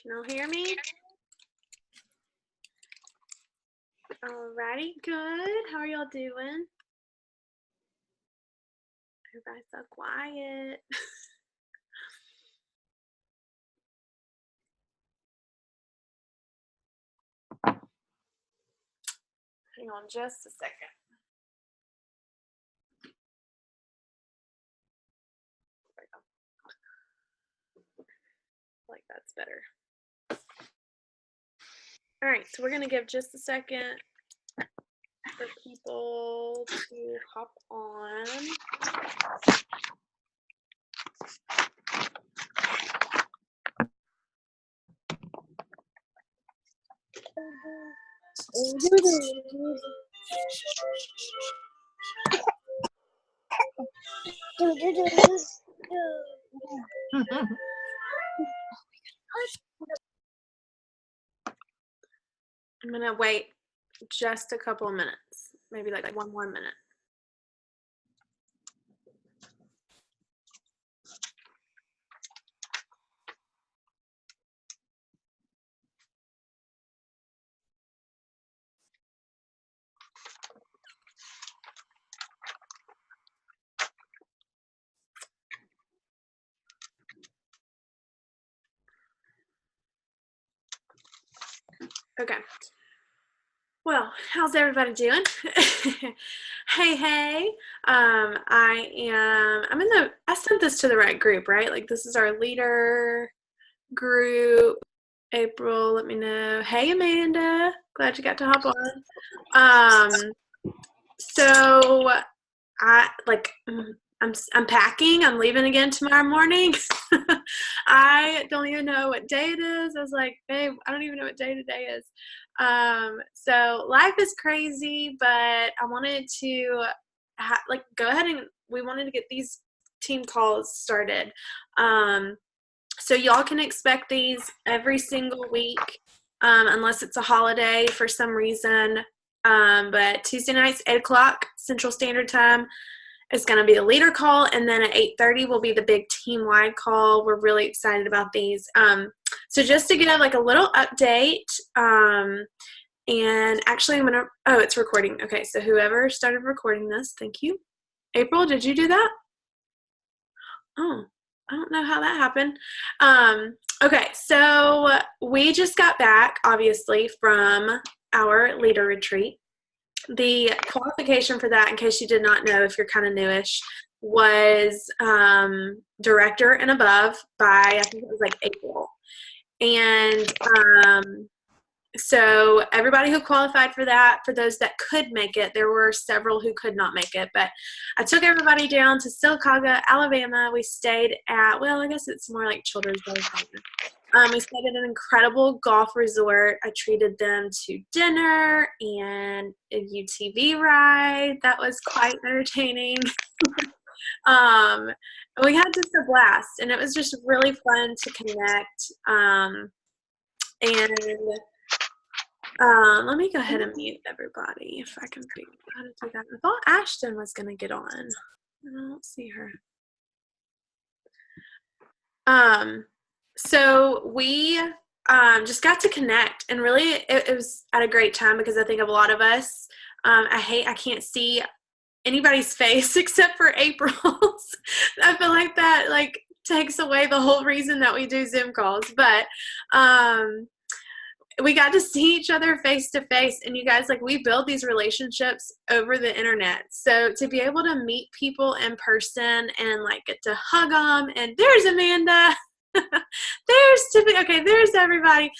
Can y'all hear me? Alrighty, good. How are y'all doing? Everybody's so quiet. Hang on just a second. There we go. I like that's better. All right, so we're going to give just a second for people to hop on. I'm going to wait just a couple of minutes, maybe like one more minute. Okay. Well, how's everybody doing? Hey. I sent this to the right group, right? Like this is our leader group. April, let me know. Hey, Amanda. Glad you got to hop on. So I'm packing. I'm leaving again tomorrow morning. I don't even know what day it is. I was like, babe, I don't even know what day today is. So life is crazy, but I wanted to go ahead and we wanted to get these team calls started. So y'all can expect these every single week, unless it's a holiday for some reason. But Tuesday nights, 8 o'clock Central Standard Time is going to be the leader call, and then at 8:30 will be the big team-wide call. We're really excited about these. So just to give like a little update, and actually I'm going to, it's recording. Okay, so whoever started recording this, thank you. April, did you do that? Oh, I don't know how that happened. Okay, so we just got back, obviously, from our leader retreat. The qualification for that, in case you did not know, if you're kind of newish, was director and above by, I think it was like April. And so everybody who qualified for that, for those that could make it, there were several who could not make it, but I took everybody down to Sylacauga, Alabama. We stayed at, well, I guess it's more like Children's Day. We stayed at an incredible golf resort. I treated them to dinner and a UTV ride. That was quite entertaining. We had just a blast, and it was just really fun to connect. Let me go ahead and mute everybody if I can figure out how to do that. I thought Ashton was going to get on. I don't see her. So we just got to connect, and really it was at a great time because I think of a lot of us. I can't see anybody's face except for April's. I feel like that takes away the whole reason that we do Zoom calls, but we got to see each other face to face, and you guys, we build these relationships over the internet. So to be able to meet people in person and get to hug them, and there's Amanda. There's Tiffany. Okay, there's everybody.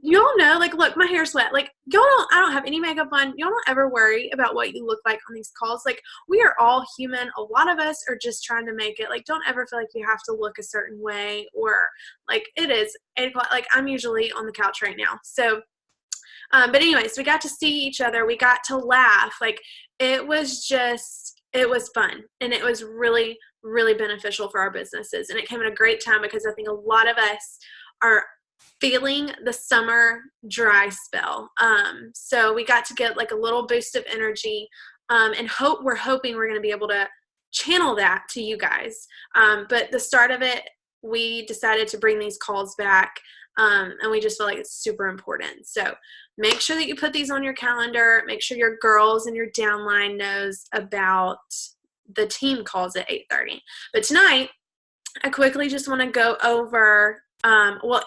Y'all know, look, my hair's wet. I don't have any makeup on. Y'all don't ever worry about what you look like on these calls. We are all human. A lot of us are just trying to make it. Don't ever feel like you have to look a certain way, or it is 8 o'clock. I'm usually on the couch right now. So, but anyways, we got to see each other. We got to laugh. It was fun, and it was really, really beneficial for our businesses. And it came at a great time because I think a lot of us are feeling the summer dry spell. So we got to get a little boost of energy, and we're hoping we're going to be able to channel that to you guys. But the start of it we decided to bring these calls back, and we just feel like it's super important. So make sure that you put these on your calendar. Make sure your girls and your downline knows about the team calls at 8:30. But tonight, I quickly just want to go over,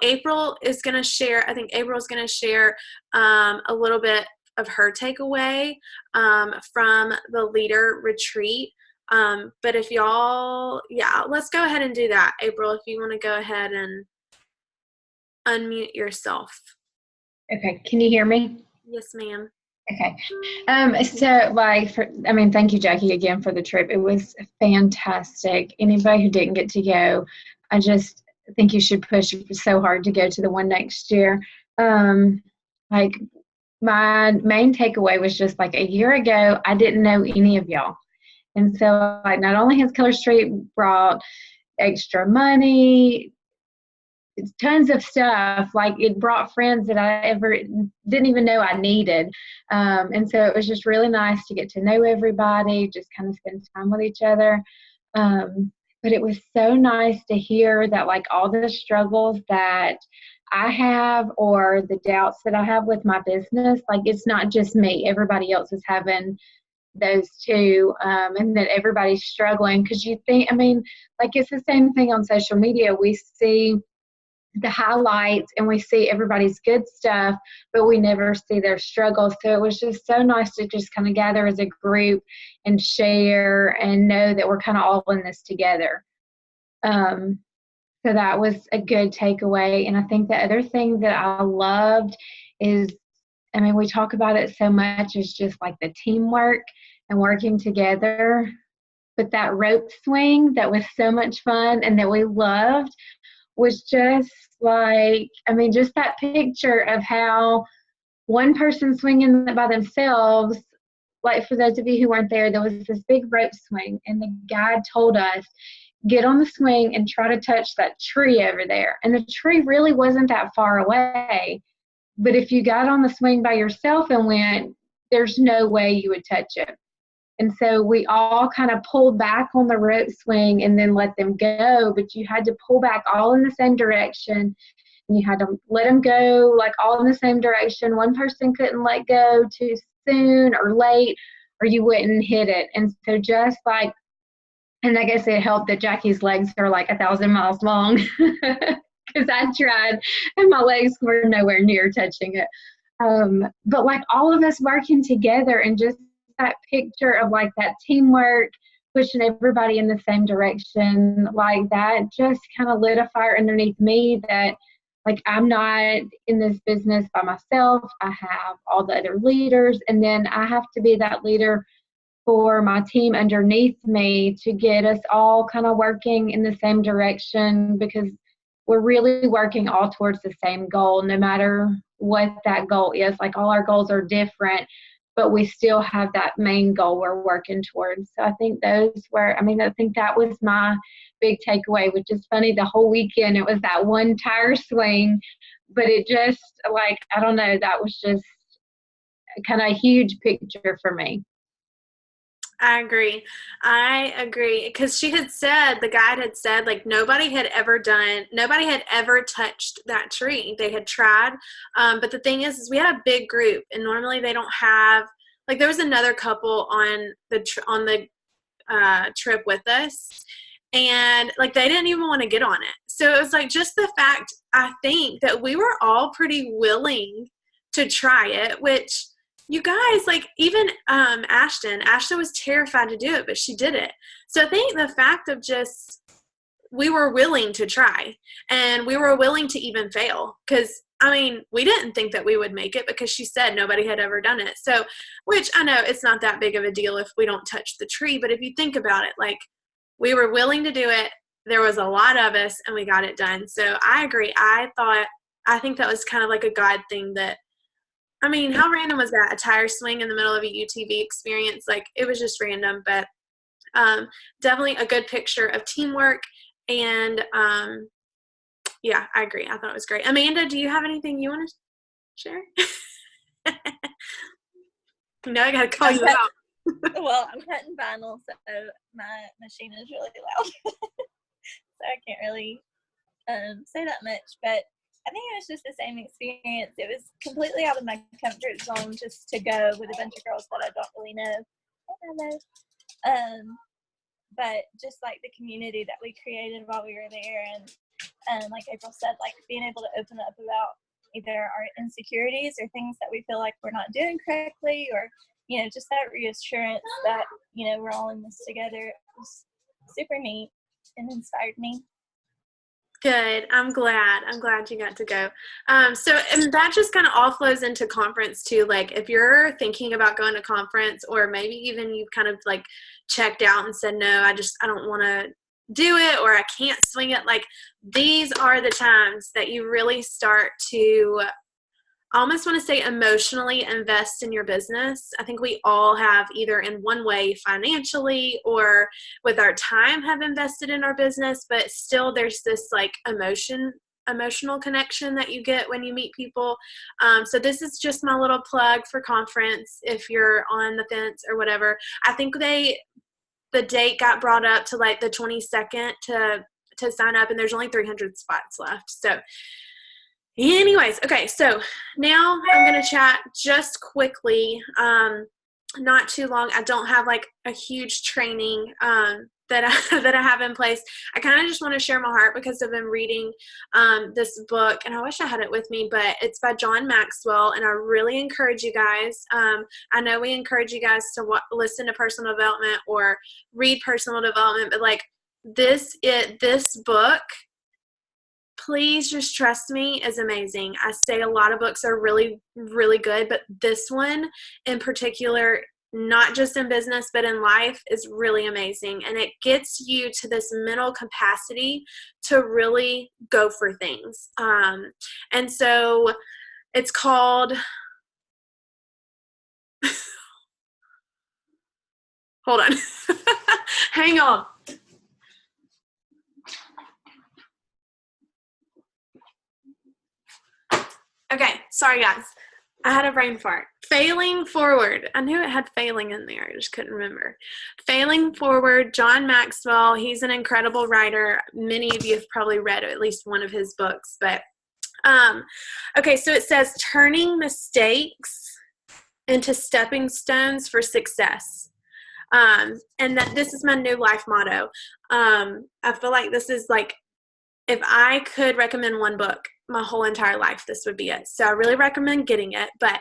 April is going to share, I think April's going to share a little bit of her takeaway from the leader retreat. But if y'all, let's go ahead and do that. April, if you want to go ahead and unmute yourself. Okay. Can you hear me? Yes, ma'am. Okay. Thank you, Jackie, again for the trip. It was fantastic. Anybody who didn't get to go, I just think you should push so hard to go to the one next year. My main takeaway was just like a year ago, I didn't know any of y'all. And so not only has Keller Street brought extra money, tons of stuff, like it brought friends that I ever didn't even know I needed. And so it was just really nice to get to know everybody, just kind of spend time with each other. But it was so nice to hear that like all the struggles that I have or the doubts that I have with my business, like it's not just me, everybody else is having those too, and that everybody's struggling, because you think, it's the same thing on social media. We see the highlights and we see everybody's good stuff, but we never see their struggles. So it was just so nice to just kind of gather as a group and share and know that we're kind of all in this together. So that was a good takeaway. And I think the other thing that I loved is, we talk about it so much, is just like the teamwork and working together. But that rope swing that was so much fun and that we loved was just like, just that picture of how one person swinging by themselves, like for those of you who weren't there was this big rope swing, and the guide told us, get on the swing and try to touch that tree over there. And the tree really wasn't that far away. But if you got on the swing by yourself and went, there's no way you would touch it. And so we all kind of pulled back on the rope swing and then let them go. But you had to pull back all in the same direction. And you had to let them go like all in the same direction. One person couldn't let go too soon or late, or you wouldn't hit it. And so just like, and I guess it helped that Jackie's legs are like 1,000 miles long, because I tried and my legs were nowhere near touching it. But like all of us working together, and just that picture of like that teamwork, pushing everybody in the same direction, like that just kind of lit a fire underneath me that like I'm not in this business by myself. I have all the other leaders, and then I have to be that leader for my team underneath me to get us all kind of working in the same direction, because we're really working all towards the same goal, no matter what that goal is. Like all our goals are different, but we still have that main goal we're working towards. So I think those were, I think that was my big takeaway, which is funny. The whole weekend, it was that one tire swing, but it just like, I don't know, that was just kind of a huge picture for me. I agree. Because she had said, the guide had said, like, nobody had ever touched that tree. They had tried. But the thing is we had a big group, and normally they don't have, like, there was another couple on the trip with us, and like, they didn't even want to get on it. So it was like, just the fact, I think, that we were all pretty willing to try it, which, you guys, like, even Ashton was terrified to do it, but she did it. So I think the fact of just, we were willing to try, and we were willing to even fail, because we didn't think that we would make it, because she said nobody had ever done it. So, which I know it's not that big of a deal if we don't touch the tree, but if you think about it, like, we were willing to do it. There was a lot of us, and we got it done. So I agree. I think that was kind of like a God thing that, how random was that? A tire swing in the middle of a UTV experience. Like, it was just random, but definitely a good picture of teamwork. And yeah, I agree. I thought it was great. Amanda, do you have anything you want to share? No, I got to call you out. Well, I'm cutting vinyl, so my machine is really loud. So I can't really say that much, but I think it was just the same experience. It was completely out of my comfort zone just to go with a bunch of girls that I don't really know. But just like the community that we created while we were there, and like April said, like being able to open up about either our insecurities or things that we feel like we're not doing correctly, or just that reassurance that we're all in this together. It was super neat and inspired me. Good. I'm glad you got to go. So, and that just kind of all flows into conference too. Like if you're thinking about going to conference, or maybe even you've kind of like checked out and said, no, I don't want to do it, or I can't swing it. Like these are the times that you really start to, I almost want to say, emotionally invest in your business. I think we all have, either in one way financially or with our time, have invested in our business, but still there's this like emotional connection that you get when you meet people. So this is just my little plug for conference if you're on the fence or whatever. I think the date got brought up to like the 22nd to sign up, and there's only 300 spots left. So anyways, okay, so now I'm going to chat just quickly, not too long. I don't have like a huge training that I have in place. I kind of just want to share my heart because I've been reading this book, and I wish I had it with me, but it's by John Maxwell, and I really encourage you guys. I know we encourage you guys to listen to personal development or read personal development, but like this book, please just trust me, is amazing. I say a lot of books are really, really good, but this one in particular, not just in business, but in life, is really amazing. And it gets you to this mental capacity to really go for things. And so it's called, hold on, hang on. Okay, sorry guys. I had a brain fart. Failing Forward. I knew it had failing in there. I just couldn't remember. Failing Forward, John Maxwell. He's an incredible writer. Many of you have probably read at least one of his books. But okay, so it says turning mistakes into stepping stones for success. And that this is my new life motto. I feel like this is like, if I could recommend one book my whole entire life, this would be it. So I really recommend getting it. But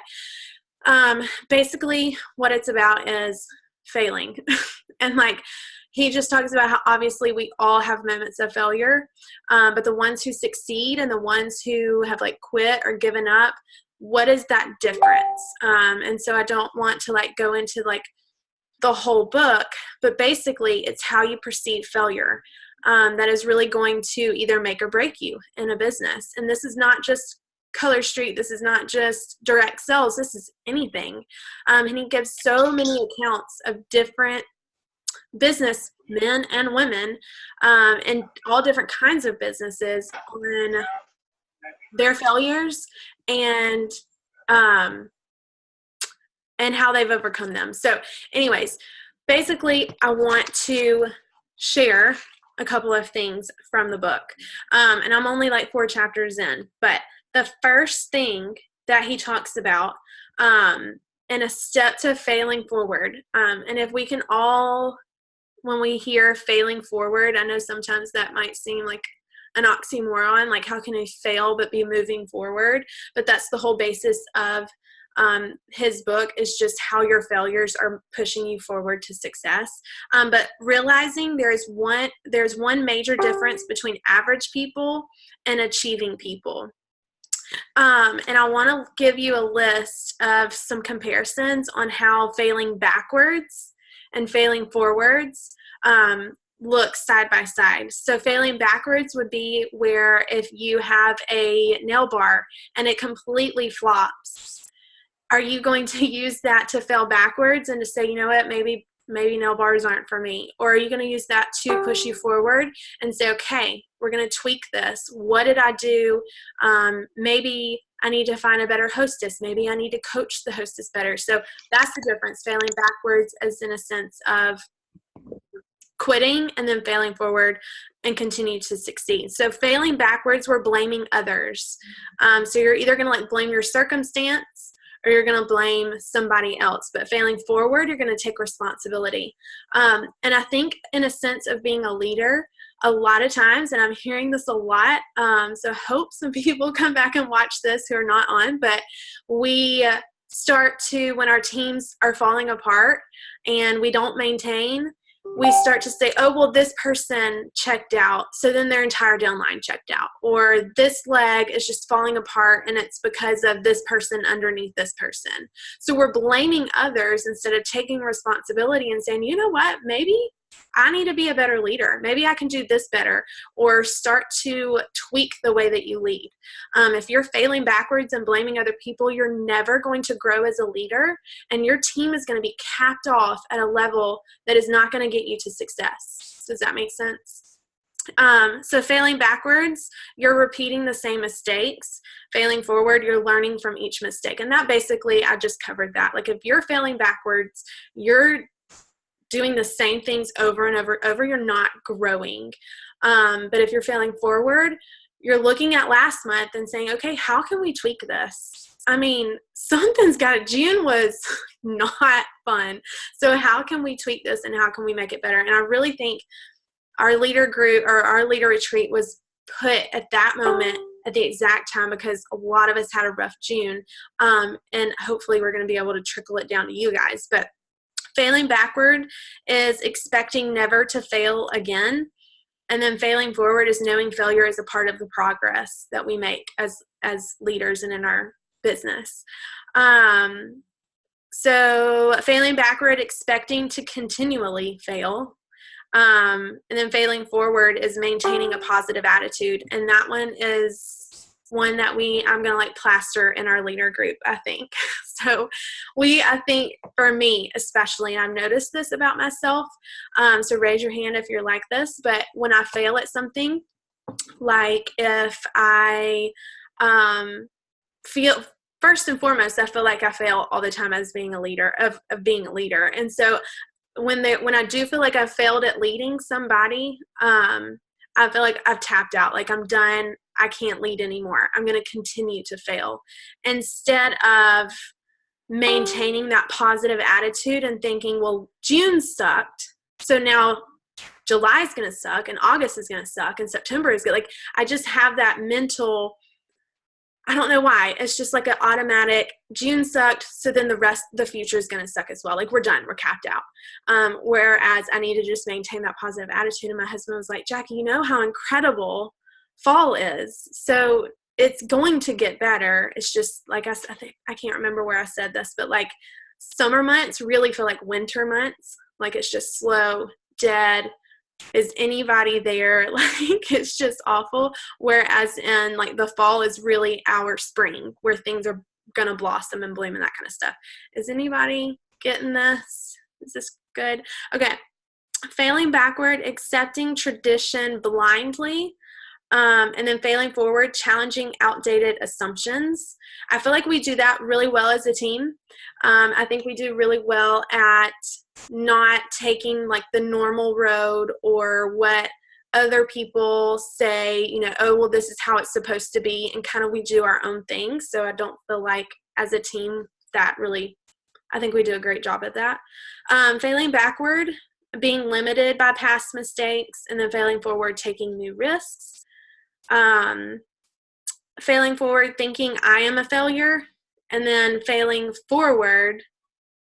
basically what it's about is failing. And like he just talks about how obviously we all have moments of failure, but the ones who succeed and the ones who have like quit or given up, what is that difference? And so I don't want to like go into like the whole book, but basically it's how you perceive failure. That is really going to either make or break you in a business. And this is not just Color Street. This is not just direct sales. This is anything. And he gives so many accounts of different business men and women and all different kinds of businesses on their failures and how they've overcome them. So anyways, basically I want to share a couple of things from the book. And I'm only like 4 chapters in, but the first thing that he talks about in a step to failing forward. And if we can all, when we hear failing forward, I know sometimes that might seem like an oxymoron, like how can I fail but be moving forward? But that's the whole basis of his book, is just how your failures are pushing you forward to success. But realizing there's one major difference between average people and achieving people. And I want to give you a list of some comparisons on how failing backwards and failing forwards look side by side. So failing backwards would be where if you have a nail bar and it completely flops, are you going to use that to fail backwards and to say, you know what, maybe nail bars aren't for me? Or are you going to use that to push you forward and say, okay, we're going to tweak this. What did I do? Maybe I need to find a better hostess. Maybe I need to coach the hostess better. So that's the difference. Failing backwards is in a sense of quitting and then failing forward and continue to succeed. So failing backwards, we're blaming others. So you're either going to like blame your circumstance or you're going to blame somebody else. But failing forward, you're going to take responsibility. And I think in a sense of being a leader, a lot of times, and I'm hearing this a lot, so hope some people come back and watch this who are not on, but we start to, when our teams are falling apart and we don't maintain, we start to say, oh, well, this person checked out, so then their entire downline checked out. Or this leg is just falling apart, and it's because of this person underneath this person. So we're blaming others instead of taking responsibility and saying, you know what, maybe I need to be a better leader. Maybe I can do this better, or start to tweak the way that you lead. If you're failing backwards and blaming other people, you're never going to grow as a leader, and your team is going to be capped off at a level that is not going to get you to success. Does that make sense? So failing backwards, you're repeating the same mistakes. Failing forward, you're learning from each mistake. And that basically, I just covered that. Like if you're failing backwards, you're doing the same things over and over, you're not growing. But if you're failing forward, you're looking at last month and saying, okay, how can we tweak this? I mean, June was not fun. So how can we tweak this and how can we make it better? And I really think our leader group or our leader retreat was put at that moment at the exact time because a lot of us had a rough June. And hopefully we're going to be able to trickle it down to you guys. But failing backward is expecting never to fail again. And then failing forward is knowing failure is a part of the progress that we make as leaders and in our business. So failing backward, expecting to continually fail. And then failing forward is maintaining a positive attitude. And that one is one that I'm going to like plaster in our leader group, I think. So I think for me especially, and I've noticed this about myself, so raise your hand if you're like this, but when I fail at something, like if I feel, first and foremost, I feel like I fail all the time as being a leader, of being a leader. And so when I do feel like I've failed at leading somebody, I feel like I've tapped out, like I'm done. I can't lead anymore. I'm going to continue to fail. Instead of maintaining that positive attitude and thinking, well, June sucked, so now July is going to suck, and August is going to suck, and September is good. Like I just have that mental, I don't know why. It's just like an automatic, June sucked, so then the future is going to suck as well. Like we're done, we're capped out. Whereas I need to just maintain that positive attitude. And my husband was like, Jackie, you know how incredible fall is. So it's going to get better. It's just like I think, I can't remember where I said this, but like summer months really feel like winter months. Like it's just slow, dead. Is anybody there? Like it's just awful. Whereas in like the fall is really our spring where things are going to blossom and bloom and that kind of stuff. Is anybody getting this? Is this good? Okay. Failing backward, accepting tradition blindly. And then failing forward, challenging outdated assumptions. I feel like we do that really well as a team. I think we do really well at not taking like the normal road or what other people say, oh, well, this is how it's supposed to be. And kind of we do our own thing. So I don't feel like as a team that really, I think we do a great job at that. Failing backward, being limited by past mistakes, and then failing forward, taking new risks. Failing forward, thinking I am a failure, and then failing forward,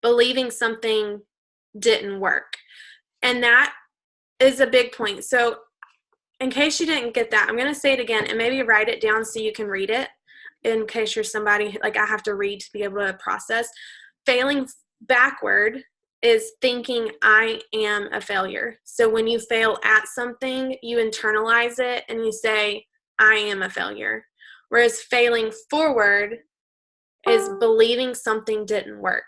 believing something didn't work. And that is a big point. So in case you didn't get that, I'm going to say it again and maybe write it down so you can read it in case you're somebody like I have to read to be able to process. Failing backward is thinking I am a failure. So when you fail at something, you internalize it and you say, I am a failure. Whereas failing forward is believing something didn't work.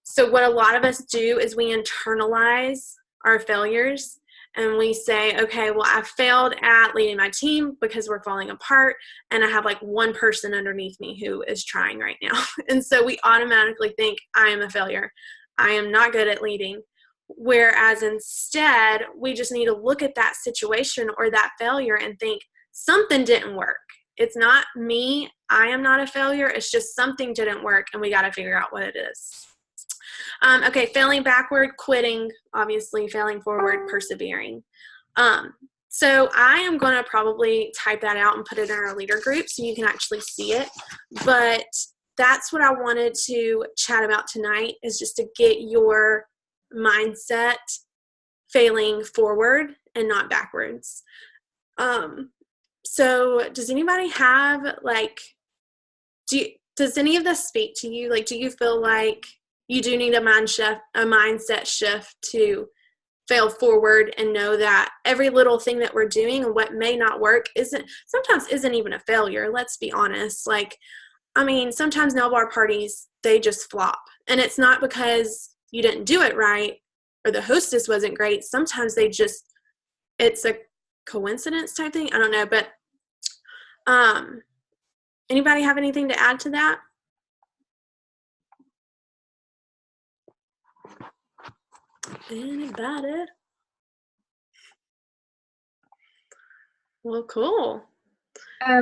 So what a lot of us do is we internalize our failures and we say, okay, well, I failed at leading my team because we're falling apart and I have like one person underneath me who is trying right now. And so we automatically think I am a failure. I am not good at leading. Whereas instead, we just need to look at that situation or that failure and think something didn't work. It's not me. I am not a failure. It's just something didn't work, and we got to figure out what it is. Okay, failing backward, quitting, obviously, failing forward, persevering. So I am going to probably type that out and put it in our leader group so you can actually see it. But that's what I wanted to chat about tonight, is just to get your mindset failing forward and not backwards. So does anybody have, like, does any of this speak to you? Like, do you feel like you do need a mindset shift to fail forward and know that every little thing that we're doing and what may not work sometimes isn't even a failure? Let's be honest. Like, I mean, sometimes nail bar parties, they just flop. And it's not because you didn't do it right or the hostess wasn't great. Sometimes it's a coincidence type thing. I don't know. But anybody have anything to add to that? Anybody? Well, cool. I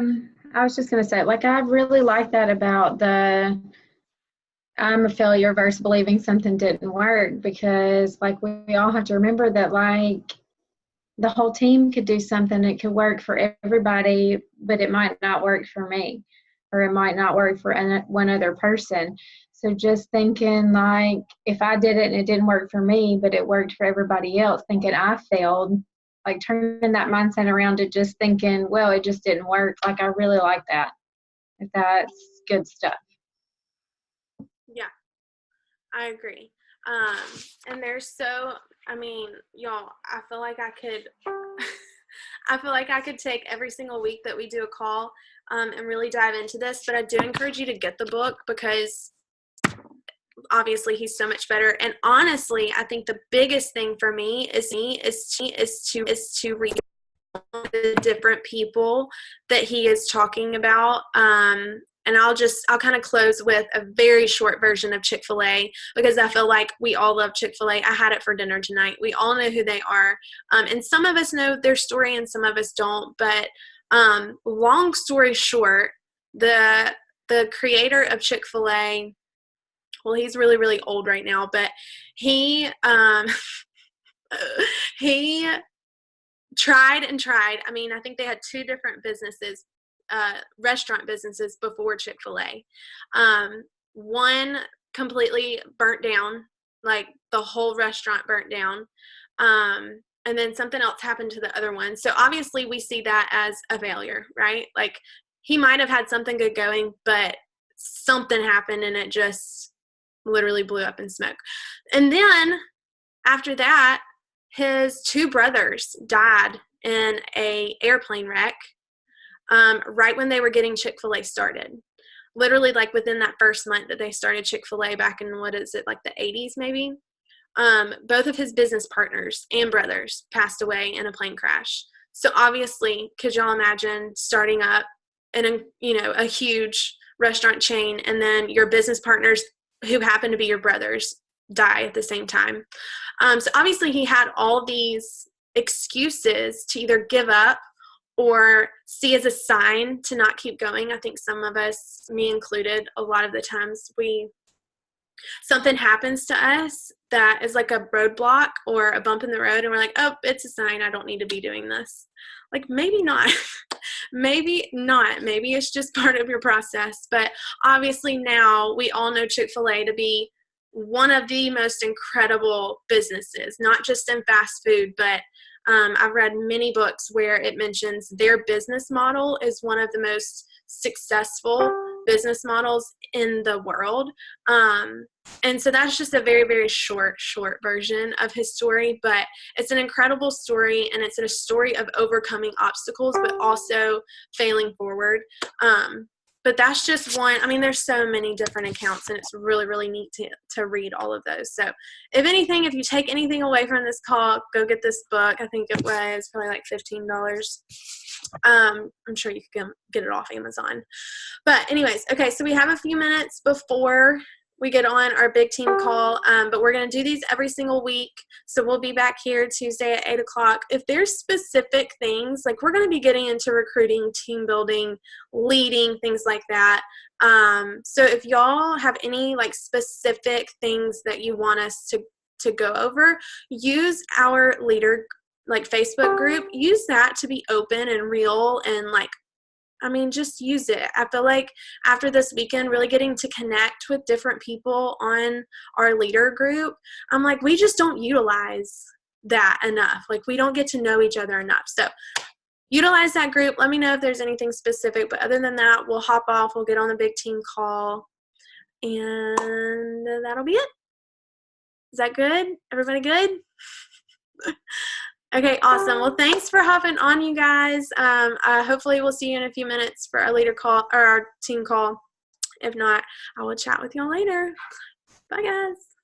was just going to say, like, I really like that about I'm a failure versus believing something didn't work, because, like, we all have to remember that, like, the whole team could do something. It could work for everybody, but it might not work for me, or it might not work for one other person. So just thinking, like, if I did it and it didn't work for me, but it worked for everybody else, thinking I failed, like, turning that mindset around to just thinking, well, it just didn't work. Like, I really like that. That's good stuff. Yeah, I agree. And I mean, y'all, I feel like I could take every single week that we do a call and really dive into this, but I do encourage you to get the book, because obviously he's so much better. And honestly, I think the biggest thing for me is to read the different people that he is talking about. And I'll kind of close with a very short version of Chick-fil-A, because I feel like we all love Chick-fil-A. I had it for dinner tonight. We all know who they are. And some of us know their story and some of us don't. But long story short, the creator of Chick-fil-A, well, he's really, really old right now, but he he tried and tried. I mean, I think they had two different businesses, restaurant businesses, before Chick-fil-A. One completely burnt down, like the whole restaurant burnt down. And then something else happened to the other one. So obviously we see that as a failure, right? Like, he might have had something good going, but something happened and it just literally blew up in smoke. And then after that, his two brothers died in a airplane wreck right when they were getting Chick-fil-A started. Literally, like, within that first month that they started Chick-fil-A back in, what is it, like the 80s maybe? Both of his business partners and brothers passed away in a plane crash. So obviously, could y'all imagine starting up in a huge restaurant chain, and then your business partners, who happen to be your brothers, die at the same time? So obviously he had all these excuses to either give up or see as a sign to not keep going. I think some of us, me included, a lot of the times something happens to us that is like a roadblock or a bump in the road, and we're like, oh, it's a sign, I don't need to be doing this. Like, maybe not. Maybe not. Maybe it's just part of your process. But obviously now we all know Chick-fil-A to be one of the most incredible businesses, not just in fast food, but I've read many books where it mentions their business model is one of the most successful business models in the world. And so that's just a very, very short version of his story, but it's an incredible story, and it's a story of overcoming obstacles, but also failing forward. But that's just one. I mean, there's so many different accounts, and it's really, really neat to read all of those. So if anything, if you take anything away from this call, go get this book. I think it was probably like $15. I'm sure you can get it off Amazon. But anyways, okay, so we have a few minutes before we get on our big team call, but we're going to do these every single week. So we'll be back here Tuesday at 8 o'clock. If there's specific things, like we're going to be getting into recruiting, team building, leading, things like that. So if y'all have any like specific things that you want us to go over, use our leader like Facebook group, use that to be open and real and like, I mean, just use it. I feel like after this weekend, really getting to connect with different people on our leader group, I'm like, we just don't utilize that enough. Like, we don't get to know each other enough. So utilize that group. Let me know if there's anything specific. But other than that, we'll hop off. We'll get on the big team call. And that'll be it. Is that good? Everybody good? Okay, awesome. Well, thanks for hopping on, you guys. Hopefully we'll see you in a few minutes for our leader call or our team call. If not, I will chat with y'all later. Bye, guys.